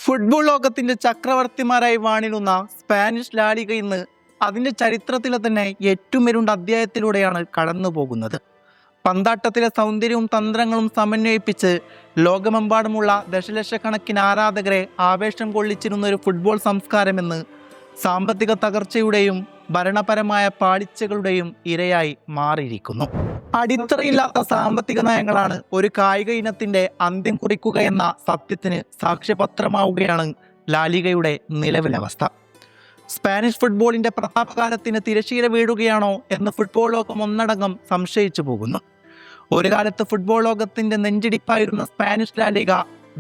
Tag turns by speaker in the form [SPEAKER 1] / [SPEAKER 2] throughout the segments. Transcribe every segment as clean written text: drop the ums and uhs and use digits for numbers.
[SPEAKER 1] Football ലോകത്തിന്റെ ചക്രവർത്തിമാരായി വാണിരുന്ന Spanish La Liga ഇന്ന് അതിന്റെ ചരിത്രത്തിലെ തന്നെ ഏറ്റവും ഇരുണ്ട അധ്യായത്തിലൂടെയാണ് കടന്നു പോകുന്നത്. പന്താട്ടത്തിലെ സൗന്ദര്യവും തന്ത്രങ്ങളും സമന്വയിപ്പിച്ച് ലോകമെമ്പാടുമുള്ള ദശലക്ഷക്കണക്കിന് ആരാധകരെ ആവേശം കൊള്ളിച്ചിരുന്ന ഒരു ഫുട്ബോൾ സംസ്കാരമെന്ന് സാമ്പത്തിക തകർച്ചയുടെയും ഭരണപരമായ പാളിച്ചകളുടെയും ഇരയായി മാറിയിരിക്കുന്നു. അടിത്തറയില്ലാത്ത സാമ്പത്തിക നയങ്ങളാണ് ഒരു കായിക ഇനത്തിന്റെ അന്ത്യം കുറിക്കുക എന്ന സത്യത്തിന് സാക്ഷ്യപത്രമാവുകയാണ് ലാലിഗയുടെ നിലവിലെ അവസ്ഥ. സ്പാനിഷ് ഫുട്ബോളിന്റെ പ്രതാപകാലത്തിന് തിരശ്ശീല വീഴുകയാണോ എന്ന് ഫുട്ബോൾ ലോകം ഒന്നടങ്കം സംശയിച്ചു പോകുന്നു. ഒരു കാലത്ത് ഫുട്ബോൾ ലോകത്തിന്റെ നെഞ്ചിടിപ്പായിരുന്ന സ്പാനിഷ് ലാലിഗ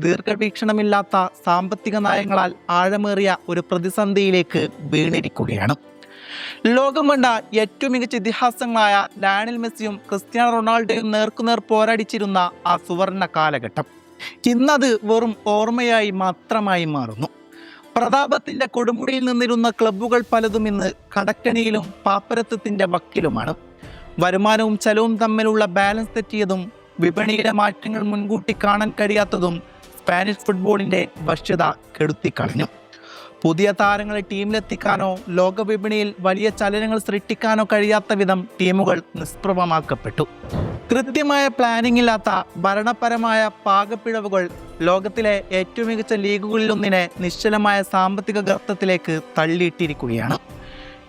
[SPEAKER 1] ദീർഘവീക്ഷണമില്ലാത്ത സാമ്പത്തിക നയങ്ങളാൽ ആഴമേറിയ ഒരു പ്രതിസന്ധിയിലേക്ക് വീണിരിക്കുകയാണ്. ലോകം കണ്ട ഏറ്റവും മികച്ച ഇതിഹാസങ്ങളായ ലയണൽ മെസ്സിയും ക്രിസ്ത്യാനോ റൊണാൾഡോയും നേർക്കുനേർ പോരാടിച്ചിരുന്ന ആ സുവർണ കാലഘട്ടം ഇന്നത് വെറും ഓർമ്മയായി മാത്രമായി മാറുന്നു. പ്രതാപത്തിന്റെ കൊടുമുടിയിൽ നിന്നിരുന്ന ക്ലബ്ബുകൾ പലതും ഇന്ന് കടക്കണിയിലും പാപ്പരത്വത്തിന്റെ വക്കിലുമാണ്. വരുമാനവും ചെലവും തമ്മിലുള്ള ബാലൻസ് തെറ്റിയതും വിപണിയിലെ മാറ്റങ്ങൾ മുൻകൂട്ടി കാണാൻ കഴിയാത്തതും സ്പാനിഷ് ഫുട്ബോളിന്റെ വശ്യത കെടുത്തിക്കളഞ്ഞു. പുതിയ താരങ്ങളെ ടീമിലെത്തിക്കാനോ ലോക വിപണിയിൽ വലിയ ചലനങ്ങൾ സൃഷ്ടിക്കാനോ കഴിയാത്ത വിധം ടീമുകൾ നിഷ്പ്രഭമാക്കപ്പെട്ടു. കൃത്യമായ പ്ലാനിംഗ് ഇല്ലാത്ത ഭരണപരമായ പാകപ്പിഴവുകൾ ലോകത്തിലെ ഏറ്റവും മികച്ച ലീഗുകളിലൊന്നിനെ നിശ്ചലമായ സാമ്പത്തിക ഗർത്തത്തിലേക്ക് തള്ളിയിട്ടിരിക്കുകയാണ്.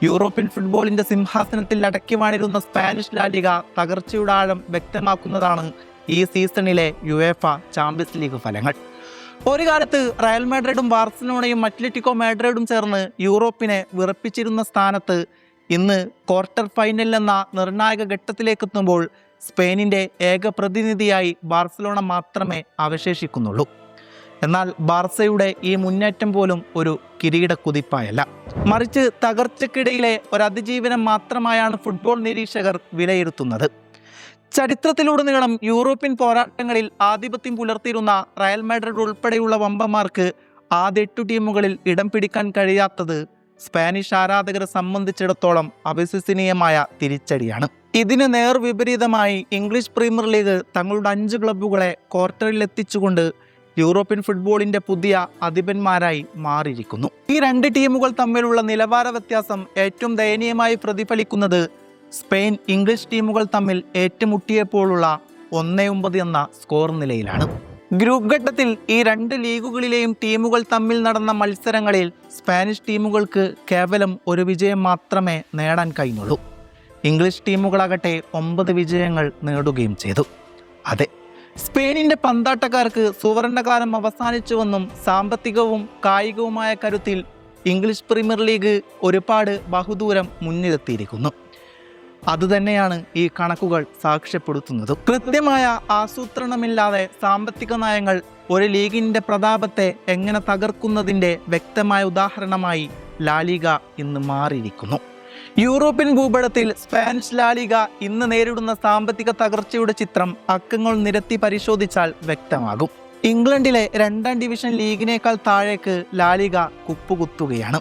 [SPEAKER 1] യൂറോപ്യൻ ഫുട്ബോളിന്റെ സിംഹാസനത്തിൽ അടക്കി വാണിരുന്ന സ്പാനിഷ് ലാലിഗ തകർച്ചയുടെ ആഴം വ്യക്തമാക്കുന്നതാണ് ഈ സീസണിലെ യുവേഫ ചാമ്പ്യൻസ് ലീഗ് ഫലങ്ങൾ. ഒരു കാലത്ത് റയൽ മാഡ്രിഡും ബാർസലോണയും അത്ലറ്റിക്കോ മാഡ്രിഡും ചേർന്ന് യൂറോപ്പിനെ വിറപ്പിച്ചിരുന്ന സ്ഥാനത്ത് ഇന്ന് ക്വാർട്ടർ ഫൈനൽ എന്ന നിർണായക ഘട്ടത്തിലേക്കെത്തുമ്പോൾ സ്പെയിനിന്റെ ഏക പ്രതിനിധിയായി ബാർസലോണ മാത്രമേ അവശേഷിക്കുന്നുള്ളൂ. എന്നാൽ ബാർസയുടെ ഈ മുന്നേറ്റം പോലും ഒരു കിരീട കുതിപ്പായല്ല, മറിച്ച് തകർച്ചയ്ക്കിടയിലെ ഒരു അതിജീവനം മാത്രമായാണ് ഫുട്ബോൾ നിരീക്ഷകർ വിലയിരുത്തുന്നത്. ചരിത്രത്തിലുടനീളം യൂറോപ്യൻ പോരാട്ടങ്ങളിൽ ആധിപത്യം പുലർത്തിയിരുന്ന റയൽ മാഡ്രിഡ് ഉൾപ്പെടെയുള്ള വമ്പന്മാർക്ക് ആദ്യ 8 ടീമുകളിൽ ഇടം പിടിക്കാൻ കഴിയാത്തത് സ്പാനിഷ് ആരാധകരെ സംബന്ധിച്ചിടത്തോളം അവിശ്വസനീയമായ തിരിച്ചടിയാണ്. ഇതിന് നേർ വിപരീതമായി ഇംഗ്ലീഷ് പ്രീമിയർ ലീഗ് തങ്ങളുടെ 5 ക്ലബ്ബുകളെ ക്വാർട്ടറിൽ എത്തിച്ചുകൊണ്ട് യൂറോപ്യൻ ഫുട്ബോളിന്റെ പുതിയ അധിപന്മാരായി മാറിയിരിക്കുന്നു. ഈ 2 ടീമുകൾ തമ്മിലുള്ള നിലവാര വ്യത്യാസം ഏറ്റവും ദയനീയമായി പ്രതിഫലിക്കുന്നത് സ്പെയിൻ ഇംഗ്ലീഷ് ടീമുകൾ തമ്മിൽ ഏറ്റുമുട്ടിയപ്പോഴുള്ള 1-9 എന്ന സ്കോർ നിലയിലാണ്. ഗ്രൂപ്പ് ഘട്ടത്തിൽ ഈ 2 ലീഗുകളിലെയും ടീമുകൾ തമ്മിൽ നടന്ന മത്സരങ്ങളിൽ സ്പാനിഷ് ടീമുകൾക്ക് കേവലം ഒരു വിജയം മാത്രമേ നേടാൻ കഴിഞ്ഞുള്ളൂ. ഇംഗ്ലീഷ് ടീമുകളാകട്ടെ 9 വിജയങ്ങൾ നേടുകയും ചെയ്തു. അതെ, സ്പെയിനിന്റെ പന്താട്ടക്കാർക്ക് സുവർണകാലം അവസാനിച്ചുവെന്നും സാമ്പത്തികവും കായികവുമായ കരുത്തിൽ ഇംഗ്ലീഷ് പ്രീമിയർ ലീഗ് ഒരുപാട് ബഹുദൂരം മുന്നിലെത്തിയിരിക്കുന്നു. അതുതന്നെയാണ് ഈ കണക്കുകൾ സാക്ഷ്യപ്പെടുത്തുന്നത്. കൃത്യമായ ആസൂത്രണമില്ലാതെ സാമ്പത്തിക നയങ്ങൾ ഒരു ലീഗിന്റെ പ്രതാപത്തെ എങ്ങനെ തകർക്കുന്നതിന്റെ വ്യക്തമായ ഉദാഹരണമായി ലാലിഗ ഇന്ന് മാറിയിരിക്കുന്നു. യൂറോപ്യൻ ഭൂപടത്തിൽ സ്പാനിഷ് ലാലിഗ ഇന്ന് നേരിടുന്ന സാമ്പത്തിക തകർച്ചയുടെ ചിത്രം അക്കങ്ങൾ നിരത്തി പരിശോധിച്ചാൽ വ്യക്തമാകും. ഇംഗ്ലണ്ടിലെ 2ാം ഡിവിഷൻ ലീഗിനേക്കാൾ താഴേക്ക് ലാലിഗ കുപ്പുകുത്തുകയാണ്.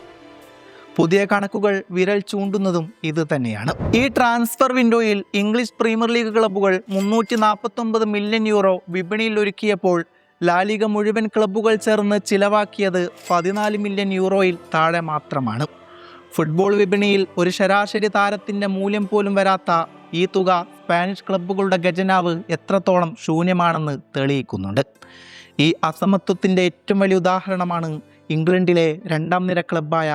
[SPEAKER 1] പുതിയ കണക്കുകൾ വിരൽ ചൂണ്ടുന്നതും ഇത് തന്നെയാണ്. ഈ ട്രാൻസ്ഫർ വിൻഡോയിൽ ഇംഗ്ലീഷ് പ്രീമിയർ ലീഗ് ക്ലബ്ബുകൾ 349 മില്യൺ യൂറോ വിപണിയിൽ ഒരുക്കിയപ്പോൾ ലാലിഗ മുഴുവൻ ക്ലബ്ബുകൾ ചേർന്ന് ചിലവാക്കിയത് 14 മില്യൺ യൂറോയിൽ താഴെ മാത്രമാണ്. ഫുട്ബോൾ വിപണിയിൽ ഒരു ശരാശരി താരത്തിന്റെ മൂല്യം പോലും വരാത്ത ഈ തുക സ്പാനിഷ് ക്ലബ്ബുകളുടെ ഖജനാവ് എത്രത്തോളം ശൂന്യമാണെന്ന് തെളിയിക്കുന്നുണ്ട്. ഈ അസമത്വത്തിന്റെ ഏറ്റവും വലിയ ഉദാഹരണമാണ് ഇംഗ്ലണ്ടിലെ 2ാം നിര ക്ലബ്ബായ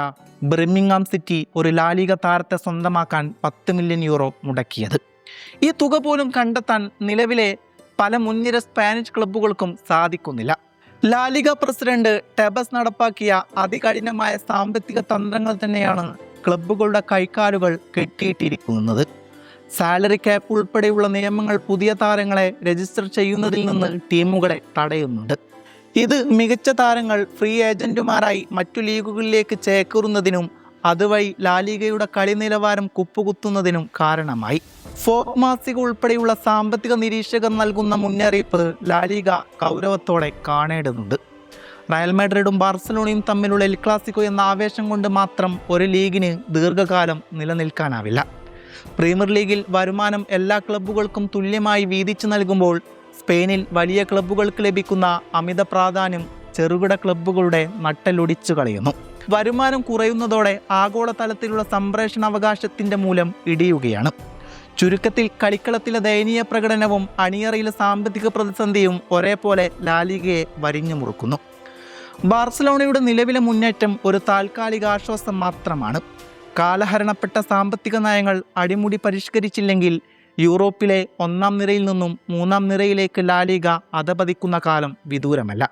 [SPEAKER 1] ബിർമിംഗ്ഹാം സിറ്റി ഒരു ലാലിഗ താരത്തെ സ്വന്തമാക്കാൻ 10 മില്യൺ യൂറോ മുടക്കിയത്. ഈ തുക പോലും കണ്ടെത്താൻ നിലവിലെ പല മുൻനിര സ്പാനിഷ് ക്ലബ്ബുകൾക്കും സാധിക്കുന്നില്ല. ലാലിഗ പ്രസിഡന്റ് ടെബസ് നടപ്പാക്കിയ അതികഠിനമായ സാമ്പത്തിക തന്ത്രങ്ങൾ തന്നെയാണ് ക്ലബ്ബുകളുടെ കൈക്കാലുകൾ കെട്ടിയിട്ടിരിക്കുന്നത്. സാലറി ക്യാപ്പ് ഉൾപ്പെടെയുള്ള നിയമങ്ങൾ പുതിയ താരങ്ങളെ രജിസ്റ്റർ ചെയ്യുന്നതിൽ നിന്ന് ടീമുകളെ തടയുന്നുണ്ട്. ഇത് മികച്ച താരങ്ങൾ ഫ്രീ ഏജന്റുമാരായി മറ്റു ലീഗുകളിലേക്ക് ചേക്കേറുന്നതിനും അതുവഴി ലാലിഗയുടെ കളി നിലവാരം കുപ്പുകുത്തുന്നതിനും കാരണമായി. ഫോക് മാസിക ഉൾപ്പെടെയുള്ള സാമ്പത്തിക നിരീക്ഷകർ നൽകുന്ന മുന്നറിയിപ്പ് ലാലിഗ ഗൗരവത്തോടെ കാണേണ്ടതുണ്ട്. റയൽ മാഡ്രിഡും ബാർസലോണയും തമ്മിലുള്ള എൽ ക്ലാസിക്കോ എന്ന ആവേശം കൊണ്ട് മാത്രം ഒരു ലീഗിന് ദീർഘകാലം നിലനിൽക്കാനാവില്ല. പ്രീമിയർ ലീഗിൽ വരുമാനം എല്ലാ ക്ലബ്ബുകൾക്കും തുല്യമായി വീതിച്ചു നൽകുമ്പോൾ സ്പെയിനിൽ വലിയ ക്ലബ്ബുകൾക്ക് ലഭിക്കുന്ന അമിത പ്രാധാന്യം ചെറുകിട ക്ലബ്ബുകളുടെ നട്ടെല്ലൊടിച്ചു കളയുന്നു. വരുമാനം കുറയുന്നതോടെ ആഗോളതലത്തിലുള്ള സംപ്രേഷണാവകാശത്തിൻ്റെ മൂല്യം ഇടിയുകയാണ്. ചുരുക്കത്തിൽ കളിക്കളത്തിലെ ദയനീയ പ്രകടനവും അണിയറയിലെ സാമ്പത്തിക പ്രതിസന്ധിയും ഒരേപോലെ ലാലിഗയെ വരിഞ്ഞു മുറുക്കുന്നു. ബാർസലോണയുടെ നിലവിലെ മുന്നേറ്റം ഒരു താൽക്കാലിക ആശ്വാസം മാത്രമാണ്. കാലഹരണപ്പെട്ട സാമ്പത്തിക നയങ്ങൾ അടിമുടി പരിഷ്കരിച്ചില്ലെങ്കിൽ യൂറോപ്പിലെ 1-ാം നിരയിൽ നിന്നും 3-ാം നിരയിലേക്ക് ലാലിഗ അധപതിക്കുന്ന കാലം വിദൂരമല്ല.